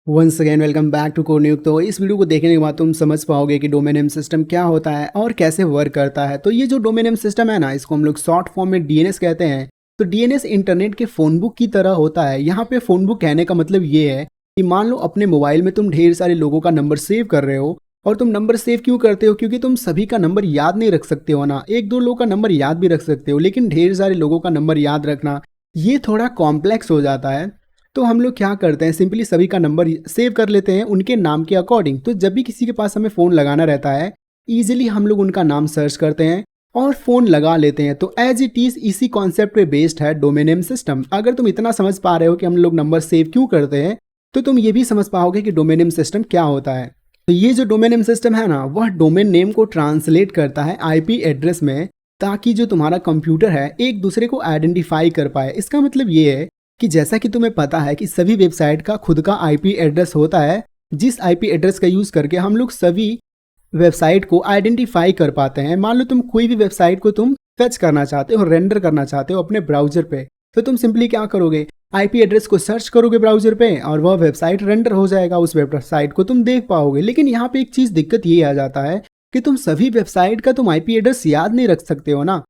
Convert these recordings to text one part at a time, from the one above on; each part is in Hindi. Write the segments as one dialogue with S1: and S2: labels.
S1: Once again welcome back to Codenuke. तो इस वीडियो को देखने के बाद तुम समझ पाओगे कि डोमेन नेम सिस्टम क्या होता है और कैसे वर्क करता है। तो ये जो डोमेन नेम सिस्टम है ना, इसको हम लोग शॉर्ट फॉर्म में डीएनएस कहते हैं। तो डीएनएस इंटरनेट के फ़ोन बुक की तरह होता है। यहाँ पे फ़ोन बुक कहने का मतलब ये है कि मान लो अपने मोबाइल में तुम ढेर सारे लोगों का नंबर सेव कर रहे हो। और तुम नंबर सेव क्यों करते हो? क्योंकि तुम सभी का नंबर याद नहीं रख सकते हो ना। एक दो लोगों का नंबर याद भी रख सकते हो, लेकिन ढेर सारे लोगों का नंबर याद रखना ये थोड़ा कॉम्प्लेक्स हो जाता है। तो हम लोग क्या करते हैं, सिंपली सभी का नंबर सेव कर लेते हैं उनके नाम के अकॉर्डिंग। तो जब भी किसी के पास हमें फ़ोन लगाना रहता है, ईजिली हम लोग उनका नाम सर्च करते हैं और फ़ोन लगा लेते हैं। तो एज इट इज़ इसी कॉन्सेप्ट पे बेस्ड है डोमेन नेम सिस्टम। अगर तुम इतना समझ पा रहे हो कि हम लोग नंबर सेव क्यों करते हैं, तो तुम ये भी समझ पाओगे कि डोमेन नेम सिस्टम क्या होता है। तो ये जो डोमेन नेम सिस्टम है ना, वह डोमेन नेम को ट्रांसलेट करता है आईपी एड्रेस में, ताकि जो तुम्हारा कंप्यूटर है एक दूसरे को आइडेंटिफाई कर पाए। इसका मतलब ये है कि जैसा कि तुम्हें पता है कि सभी वेबसाइट का खुद का आईपी एड्रेस होता है, जिस आईपी एड्रेस का यूज़ करके हम लोग सभी वेबसाइट को आइडेंटिफाई कर पाते हैं। मान लो तुम कोई भी वेबसाइट को तुम फेच करना चाहते हो, रेंडर करना चाहते हो अपने ब्राउजर पे, तो तुम सिंपली क्या करोगे, आईपी एड्रेस को सर्च करोगे ब्राउजर पे और वह वेबसाइट रेंडर हो जाएगा, उस वेबसाइट को तुम देख पाओगे। लेकिन यहाँ पे एक चीज़ दिक्कत ये आ जाता है कि तुम सभी वेबसाइट का तुम आईपी एड्रेस याद नहीं रख सकते हो ना।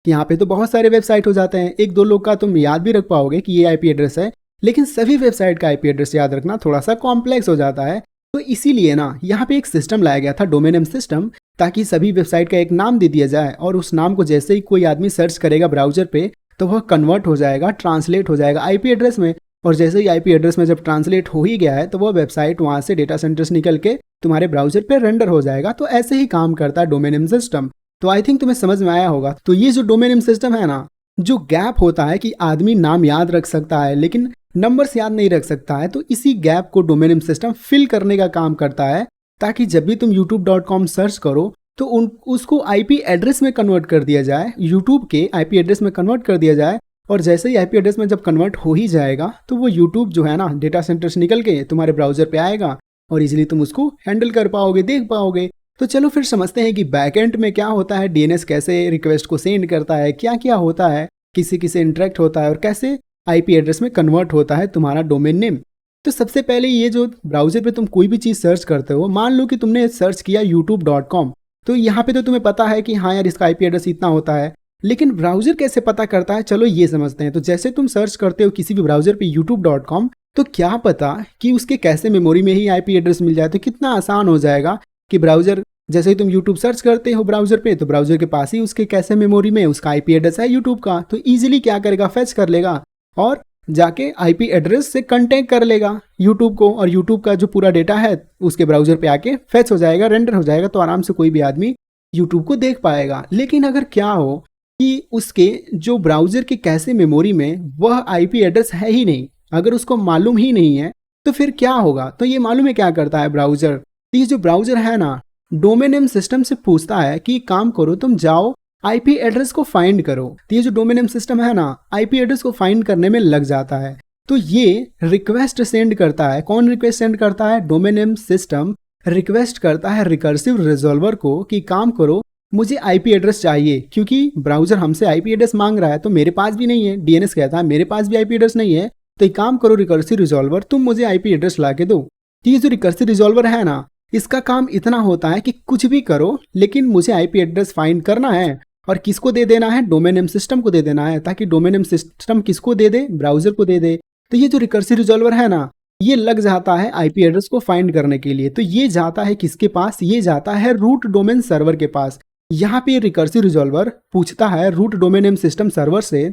S1: यहाँ पे तो बहुत सारे वेबसाइट हो जाते हैं, एक दो लोग का तुम याद भी रख पाओगे कि ये आईपी एड्रेस है, लेकिन सभी वेबसाइट का आईपी एड्रेस याद रखना थोड़ा सा कॉम्प्लेक्स हो जाता है। तो इसीलिए ना यहाँ पे एक सिस्टम लाया गया था, डोमेन नेम सिस्टम, ताकि सभी वेबसाइट का एक नाम दे दिया जाए और उस नाम को जैसे ही कोई आदमी सर्च करेगा ब्राउजर पे, तो वह कन्वर्ट हो जाएगा, ट्रांसलेट हो जाएगा आईपी एड्रेस में। और जैसे ही आईपी एड्रेस में जब ट्रांसलेट हो ही गया है, तो वह वेबसाइट वहाँ से डेटा सेंटर से निकल के तुम्हारे ब्राउजर पे रेंडर हो जाएगा। तो ऐसे ही काम करता है डोमेन नेम सिस्टम। तो आई थिंक तुम्हें समझ में आया होगा। तो ये जो डोमेन नेम सिस्टम है ना, जो गैप होता है कि आदमी नाम याद रख सकता है लेकिन नंबर्स याद नहीं रख सकता है, तो इसी गैप को डोमेन नेम सिस्टम फिल करने का काम करता है, ताकि जब भी तुम youtube.com सर्च करो तो उसको आईपी एड्रेस में कन्वर्ट कर दिया जाए, यूट्यूब के आईपी एड्रेस में कन्वर्ट कर दिया जाए। और जैसे ही आईपी एड्रेस में जब कन्वर्ट हो ही जाएगा, तो वो यूट्यूब जो है ना, डेटा सेंटर से निकल के तुम्हारे ब्राउजर पे आएगा और इजीली तुम उसको हैंडल कर पाओगे, देख पाओगे। तो चलो फिर समझते हैं कि बैकएंड में क्या होता है, डीएनएस कैसे रिक्वेस्ट को सेंड करता है, क्या क्या होता है, किसी किसी इंटरेक्ट होता है और कैसे आईपी एड्रेस में कन्वर्ट होता है तुम्हारा डोमेन नेम। तो सबसे पहले ये जो ब्राउजर पे तुम कोई भी चीज़ सर्च करते हो, मान लो कि तुमने सर्च किया youtube.com, तो यहाँ पे तो तुम्हें पता है कि हाँ यार इसका आईपी एड्रेस इतना होता है, लेकिन ब्राउजर कैसे पता करता है, चलो ये समझते हैं। तो जैसे तुम सर्च करते हो किसी भी ब्राउजर पे youtube.com, तो क्या पता कि उसके कैसे मेमोरी में ही आईपी एड्रेस मिल जाए। तो कितना आसान हो जाएगा कि ब्राउजर, जैसे ही तुम यूट्यूब सर्च करते हो ब्राउजर पे, तो ब्राउजर के पास ही उसके कैसे मेमोरी में उसका आईपी एड्रेस है यूट्यूब का। तो ईजिली क्या करेगा, फेच कर लेगा और जाके आईपी एड्रेस से कांटेक्ट कर लेगा यूट्यूब को, और यूट्यूब का जो पूरा डेटा है उसके ब्राउजर पे आके फेच हो जाएगा, रेंडर हो जाएगा। तो आराम से कोई भी आदमी यूट्यूब को देख पाएगा। लेकिन अगर क्या हो कि उसके जो ब्राउजर के कैसे मेमोरी में वह आईपी एड्रेस है ही नहीं, अगर उसको मालूम ही नहीं है, तो फिर क्या होगा। तो ये मालूम है क्या करता है ब्राउजर, ये जो ब्राउजर है ना, डोमेन नेम सिस्टम से पूछता है कि काम करो, तुम जाओ आईपी एड्रेस को फाइंड करो। तो ये जो डोमेन नेम सिस्टम है ना, आईपी एड्रेस को फाइंड करने में लग जाता है। तो ये रिक्वेस्ट सेंड करता है। कौन रिक्वेस्ट सेंड करता है? डोमेन नेम सिस्टम रिक्वेस्ट करता है रिकर्सिव रिजॉल्वर को कि काम करो, मुझे आईपी एड्रेस चाहिए। क्योंकि ब्राउजर हमसे आईपी एड्रेस मांग रहा है, तो मेरे पास भी नहीं है, डीएनएस कहता है मेरे पास भी आईपी एड्रेस नहीं है, तो एक काम करो रिकर्सिव रिजॉल्वर, तुम मुझे आईपी एड्रेस ला के दो। तो ये जो रिकर्सिव रिजॉल्वर है ना, इसका काम इतना होता है कि कुछ भी करो, लेकिन मुझे आईपी एड्रेस फाइंड करना है। और किसको दे देना है? डोमेन नेम सिस्टम को दे देना है, ताकि डोमेन नेम सिस्टम किसको दे दे? ब्राउजर को दे दे। तो ये जो रिकर्सिव रिजॉल्वर है ना, ये लग जाता है आईपी एड्रेस को फाइंड करने के लिए। तो ये जाता है किसके पास? ये जाता है रूट डोमेन सर्वर के पास। यहाँ पे रिकर्सिव रिजॉल्वर पूछता है root domain name system server से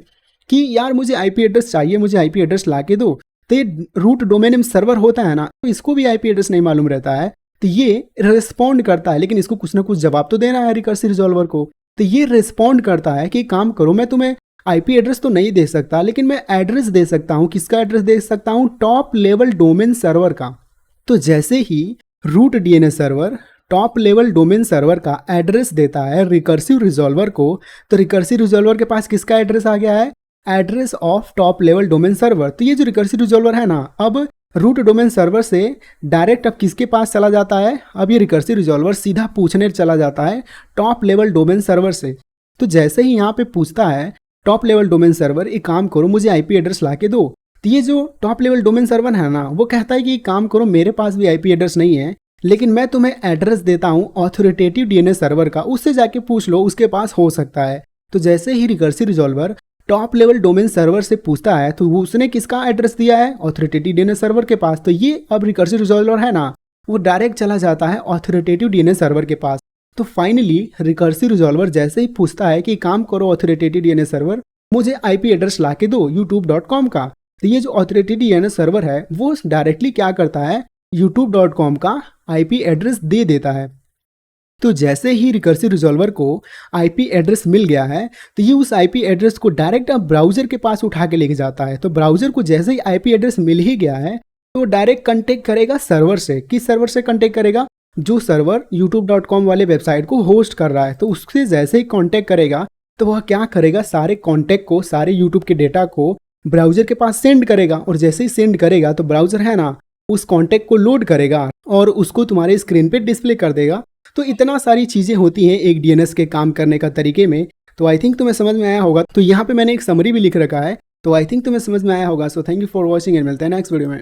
S1: कि यार मुझे आईपी एड्रेस चाहिए, मुझे आईपी एड्रेस ला के दो। तो ये रूट डोमेन नेम सर्वर होता है ना, तो इसको भी आईपी एड्रेस नहीं मालूम रहता है। तो ये रिस्पॉन्ड करता है, लेकिन इसको कुछ ना कुछ जवाब तो देना है रिकर्सिव रिजॉल्वर को। तो ये रिस्पॉन्ड करता है कि काम करो, मैं तुम्हें आईपी एड्रेस तो नहीं दे सकता, लेकिन मैं एड्रेस दे सकता हूँ। किसका एड्रेस दे सकता हूँ? टॉप लेवल डोमेन सर्वर का। तो जैसे ही root DNS server top level domain server का एड्रेस देता है रिकर्सिव रिजॉल्वर को, तो रिकर्सिव रिजॉल्वर के पास किसका एड्रेस आ गया है? Address of top level domain server. तो ये जो रिकर्सिव रिजॉल्वर है ना, अब रूट डोमेन सर्वर से डायरेक्ट अब किसके पास चला जाता है? अब ये रिकर्सिव रिजॉल्वर सीधा पूछने चला जाता है टॉप लेवल डोमेन सर्वर से। तो जैसे ही यहाँ पे पूछता है टॉप लेवल डोमेन सर्वर, एक काम करो, मुझे आईपी एड्रेस ला के दो, तो ये जो टॉप लेवल डोमेन सर्वर है ना, वो कहता है कि काम करो, मेरे पास भी आईपी एड्रेस नहीं है, लेकिन मैं तुम्हें एड्रेस देता हूँ ऑथोरिटेटिव डीएनएस सर्वर का, उससे जाके पूछ लो, उसके पास हो सकता है। तो जैसे ही recursive resolver top level domain server से पूछता है तो वो उसने किसका एड्रेस दिया है, ऑथोरिटेटिव डीएनएस सर्वर के पास। तो ये अब रिकर्सिव रिजॉल्वर है ना, वो डायरेक्ट चला जाता है ऑथोरिटेटिव डीएनएस सर्वर के पास। तो फाइनली रिकर्सिव रिजॉल्वर जैसे ही पूछता है कि काम करो ऑथोरिटेटिव डीएनएस सर्वर, मुझे आईपी एड्रेस ला के दो youtube.com का। तो ये जो ऑथोरिटेटिव डीएनएस सर्वर है वो डायरेक्टली क्या करता है, youtube.com का आईपी एड्रेस दे देता है। तो जैसे ही रिकर्सिव रिजॉल्वर को आईपी एड्रेस मिल गया है, तो ये उस आईपी एड्रेस को डायरेक्ट अब ब्राउजर के पास उठा के लेके जाता है। तो ब्राउजर को जैसे ही आईपी एड्रेस मिल ही गया है, तो डायरेक्ट कांटेक्ट करेगा सर्वर से। किस सर्वर से कांटेक्ट करेगा, जो सर्वर youtube.com वाले वेबसाइट को होस्ट कर रहा है। तो उससे जैसे ही कांटेक्ट करेगा, तो वह क्या करेगा, सारे कांटेक्ट को, सारे यूट्यूब के डेटा को ब्राउजर के पास सेंड करेगा। और जैसे ही सेंड करेगा तो ब्राउजर है ना, उस कांटेक्ट को लोड करेगा और उसको तुम्हारे स्क्रीन पे डिस्प्ले कर देगा। तो इतना सारी चीज़ें होती हैं एक डीएनएस के काम करने का तरीके में। तो आई थिंक तुम्हें समझ में आया होगा। तो यहाँ पे मैंने एक समरी भी लिख रखा है, तो आई थिंक तुम्हें समझ में आया होगा। So thank you for watching and मिलते हैं नेक्स्ट वीडियो में।